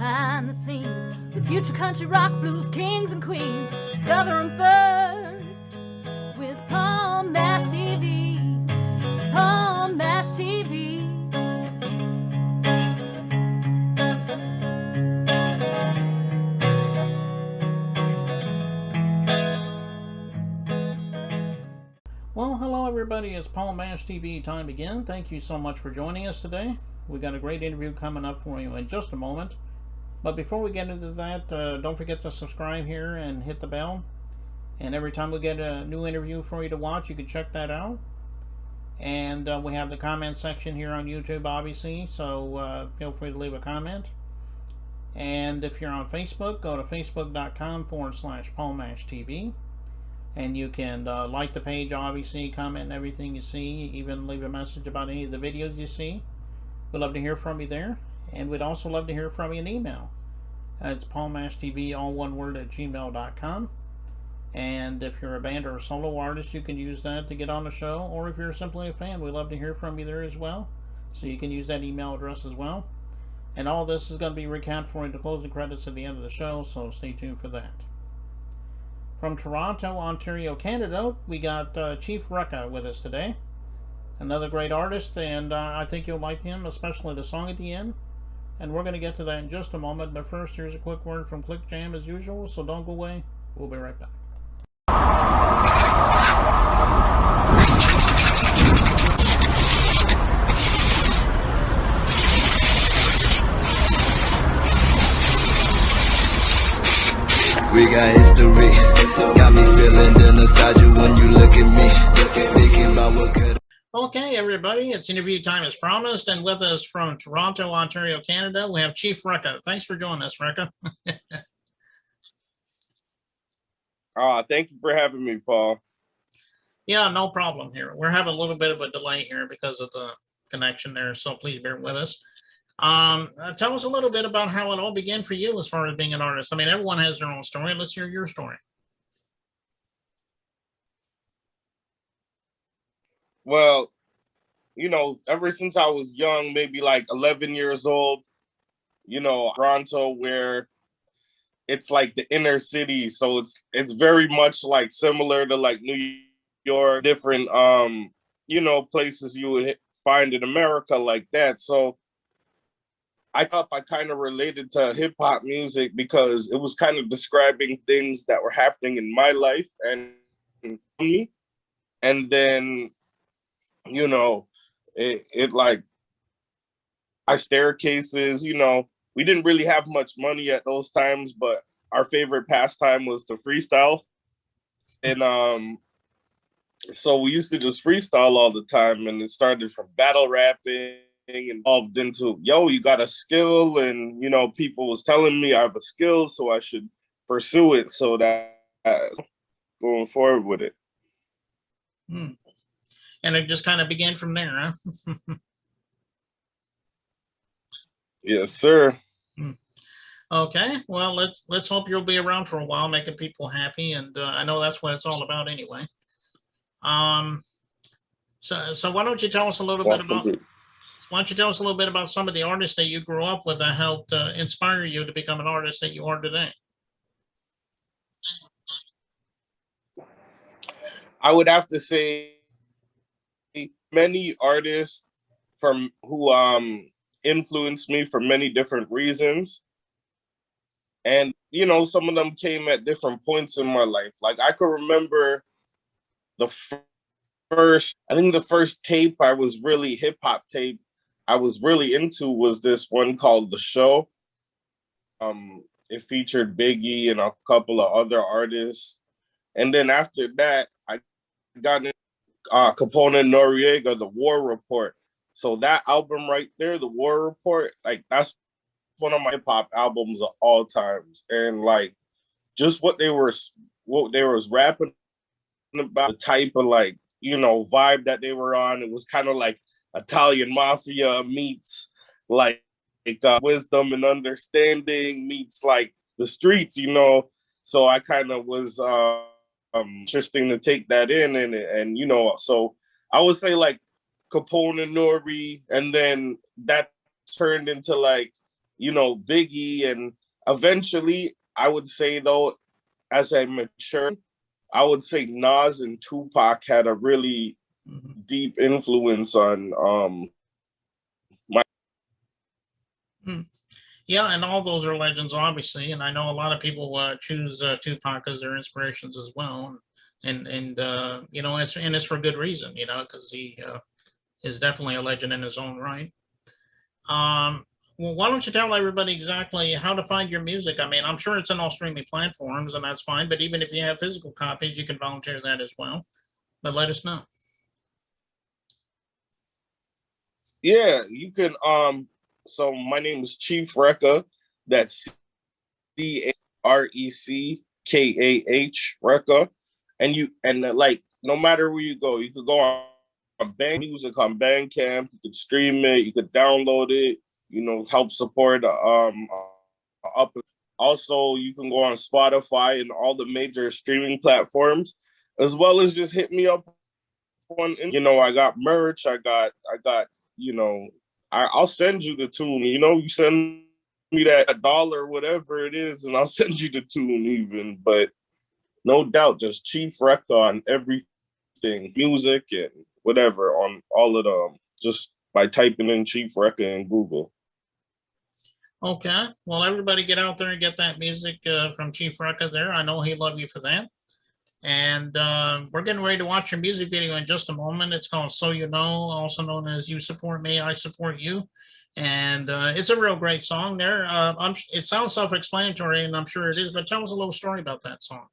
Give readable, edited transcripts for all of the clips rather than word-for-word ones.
behind the scenes with future country rock blues kings and queens. Discover them first with Paul Mash TV. Paul Mash TV. Well, hello everybody, it's Paul Mash TV time again. Thank you so much for joining us today. We got a great interview coming up for you in just a moment. But before we get into that, don't forget to subscribe here and hit the bell. And every time we get a new interview for you to watch, you can check that out. And we have the comment section here on YouTube, obviously, so feel free to leave a comment. And if you're on Facebook, go to facebook.com/PaulMashTV. And you can like the page, obviously, comment on everything you see, even leave a message about any of the videos you see. We'd love to hear from you there. And we'd also love to hear from you in email. It's paulmashtv, all one word, @gmail.com. And if you're a band or a solo artist, you can use that to get on the show. Or if you're simply a fan, we'd love to hear from you there as well. So you can use that email address as well. And all this is going to be recapped for you to close the credits at the end of the show, so stay tuned for that. From Toronto, Ontario, Canada, we got Chief Reckah with us today. Another great artist, and I think you'll like him, especially the song at the end. And we're going to get to that in just a moment, but first here's a quick word from Click Jam as usual, so don't go away. We'll be right back. We got history, got me feeling the nostalgia when you look at me, thinking about what could. Okay, everybody, it's interview time as promised, and with us from Toronto, Ontario, Canada, we have Chief Reckah. Thanks for joining us, Reckah. Thank you for having me, Paul. Yeah, no problem here. We're having a little bit of a delay here because of the connection there, so please bear with us. Tell us a little bit about how it all began for you as far as being an artist. I mean, everyone has their own story. Let's hear your story. Well, ever since I was young, maybe like 11 years old, Toronto, where it's like the inner city. So it's very much like similar to like New York, different, places you would find in America like that. So I thought I kind of related to hip hop music because it was kind of describing things that were happening in my life and me. And then, it like I staircases, we didn't really have much money at those times, but our favorite pastime was to freestyle. And so we used to just freestyle all the time, and it started from battle rapping, involved into, you got a skill, and people was telling me I have a skill, so I should pursue it. So that going forward with it. And it just kind of began from there, huh? Yes, sir. Okay, well, let's hope you'll be around for a while, making people happy, and I know that's what it's all about anyway. So why don't you tell us a little bit about? Why don't you tell us a little bit about some of the artists that you grew up with that helped inspire you to become an artist that you are today? I would have to say many artists who influenced me for many different reasons. And, some of them came at different points in my life. Like I could remember the first tape I was really hip hop tape I was really into was this one called The Show. It featured Biggie and a couple of other artists. And then after that, I got in Capone and Noriega, The War Report. So that album right there, The War Report, like that's one of my hip hop albums of all times. And like just what they was rapping about, the type of like, vibe that they were on. It was kind of like Italian Mafia meets like wisdom and understanding meets like the streets, So I kind of was interesting to take that in, and so I would say like Capone and Nori, and then that turned into like Biggie, and eventually I would say though, as I matured, I would say Nas and Tupac had a really deep influence on my. Yeah, and all those are legends, obviously, and I know a lot of people choose Tupac as their inspirations as well, and it's for good reason, because he is definitely a legend in his own right. Well, why don't you tell everybody exactly how to find your music? I mean, I'm sure it's in all streaming platforms, and that's fine. But even if you have physical copies, you can volunteer that as well. But let us know. Yeah, you can. So my name is Chief Reckah. That's CARECKAH, Reckah. And like, no matter where you go, you could go on Bang Music on Bandcamp. You could stream it. You could download it. Help support up. Also, you can go on Spotify and all the major streaming platforms, as well as just hit me up on. I got merch. I got. I'll send you the tune. You send me that $1, whatever it is, and I'll send you the tune even. But no doubt, just Chief Reckah on everything, music and whatever, on all of them, just by typing in Chief Reckah in Google. Okay, well, everybody get out there and get that music from Chief Reckah there. I know he'd love you for that. And we're getting ready to watch your music video in just a moment. It's called So You Know, also known as You Support Me, I Support You. And it's a real great song there. It sounds self-explanatory, and I'm sure it is, but tell us a little story about that song.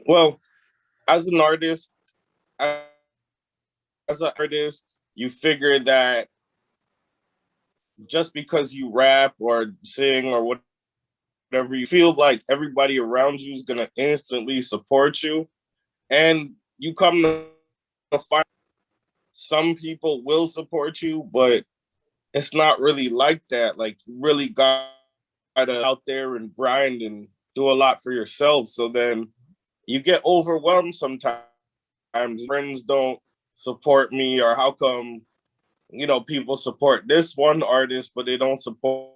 Well, as an artist, you figure that just because you rap or sing or whatever, you feel like everybody around you is going to instantly support you. And you come to find some people will support you, but it's not really like that. Like, you really got to out there and grind and do a lot for yourself. So then you get overwhelmed sometimes. Friends don't support me, or how come people support this one artist but they don't support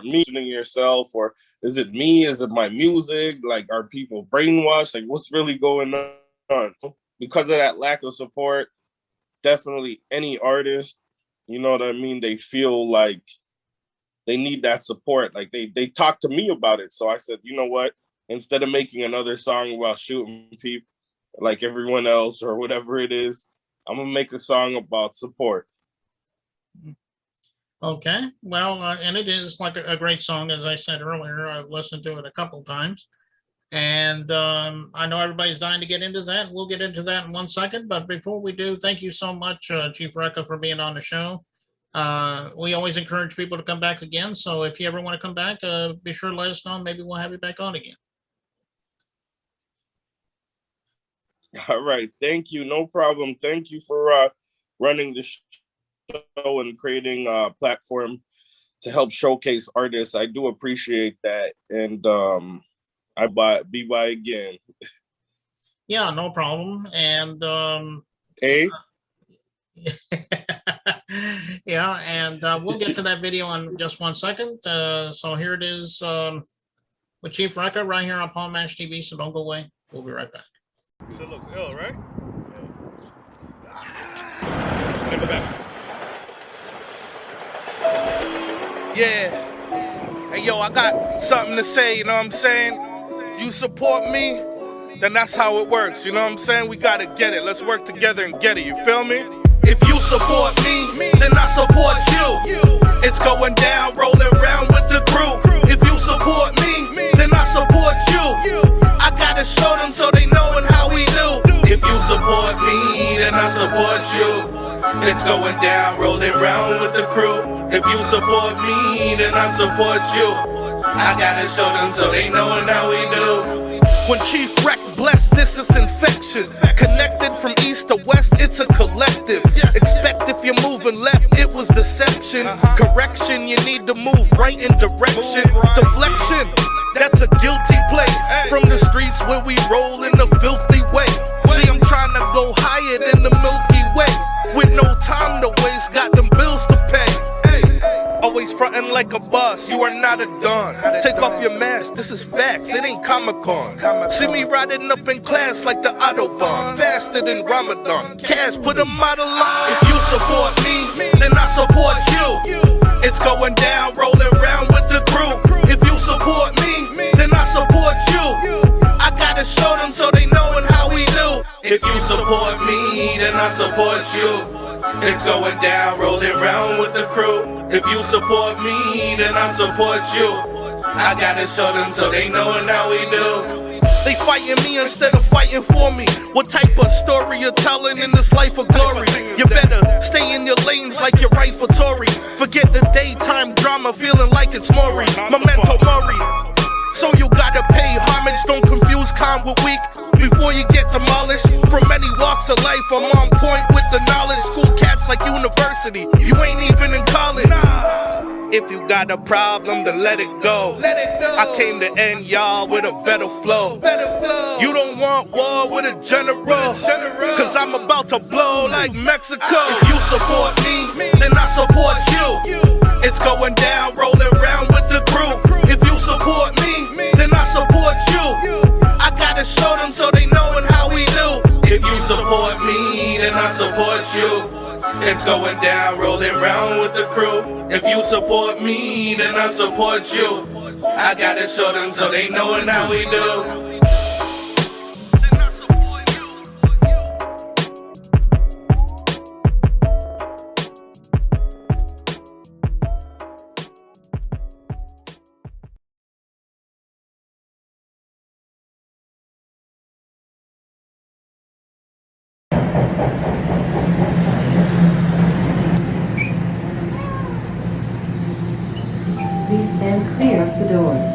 me? Yourself, or is it me? Is it my music? Like, are people brainwashed? Like, what's really going on? Because of that lack of support, definitely any artist, they feel like they need that support. Like, they talk to me about it. So I said, you know what? Instead of making another song about shooting people like everyone else or whatever it is, I'm gonna make a song about support. Okay, well, and it is like a great song, as I said earlier. I've listened to it a couple times, and I know everybody's dying to get into that. We'll get into that in 1 second, but before we do, thank you so much, Chief Reckah, for being on the show. We always encourage people to come back again, so if you ever want to come back, be sure to let us know. Maybe we'll have you back on again. All right, thank you, no problem. Thank you for running the show and creating a platform to help showcase artists. I do appreciate that, and be by again. Yeah, no problem. And hey. Yeah, and we'll get to that video in just 1 second. So here it is with Chief Reckah right here on Palm Mash TV. So don't go away. We'll be right back. Shit looks ill, right? Yeah. Hey, yo, I got something to say, you know what I'm saying? If you support me, then that's how it works, you know what I'm saying? We gotta get it. Let's work together and get it, you feel me? If you support me, then I support you. It's going down, rolling around with the crew. If you support me, then I support you. I gotta show them so they know how we do. If you support me, then I support you. It's going down, rolling around with the crew. If you support me, then I support you. I gotta show them so they know how we do. When Chief Reckah blessed, this is infection. Connected from east to west, it's a collective. Expect if you're moving left, it was deception. Correction, you need to move right in direction. Deflection, that's a guilty play. From the streets where we roll in a filthy way. See, I'm trying to go higher than the Milky Way. With no time to waste, got them bills to pay. you are not a don. Take off your mask, this is facts, it ain't Comic-Con. See me riding up in class like the Autobahn, faster than Ramadan. Cash, put a model on. If you support me, then I support you. It's going down, rolling around with the crew. If you support me, then I support you. I gotta show them so they knowin' how we do. If you support me, then I support you. It's going down, rolling around with the crew. If you support me, then I support you. I gotta show them so they knowin' how we do. They fighting me instead of fighting for me. What type of story you're telling in this life of glory? You better stay in your lanes like you're right for Tory. Forget the daytime drama, feeling like it's Maury. Memento Mori. So you gotta pay homage, don't confuse calm with weak before you get demolished. From many walks of life, I'm on point with the knowledge. School cats like university, you ain't even in college. If you got a problem, then let it go. I came to end y'all with a better flow. You don't want war with a general, cause I'm about to blow like Mexico. If you support me, then I support you. It's going down, rolling around with the crew. If you support me, then I support you. I gotta show them so they knowin' how we do. If you support me, then I support you. It's going down, rolling around with the crew. If you support me, then I support you. I gotta show them so they knowin' how we do. Please stand clear of the doors.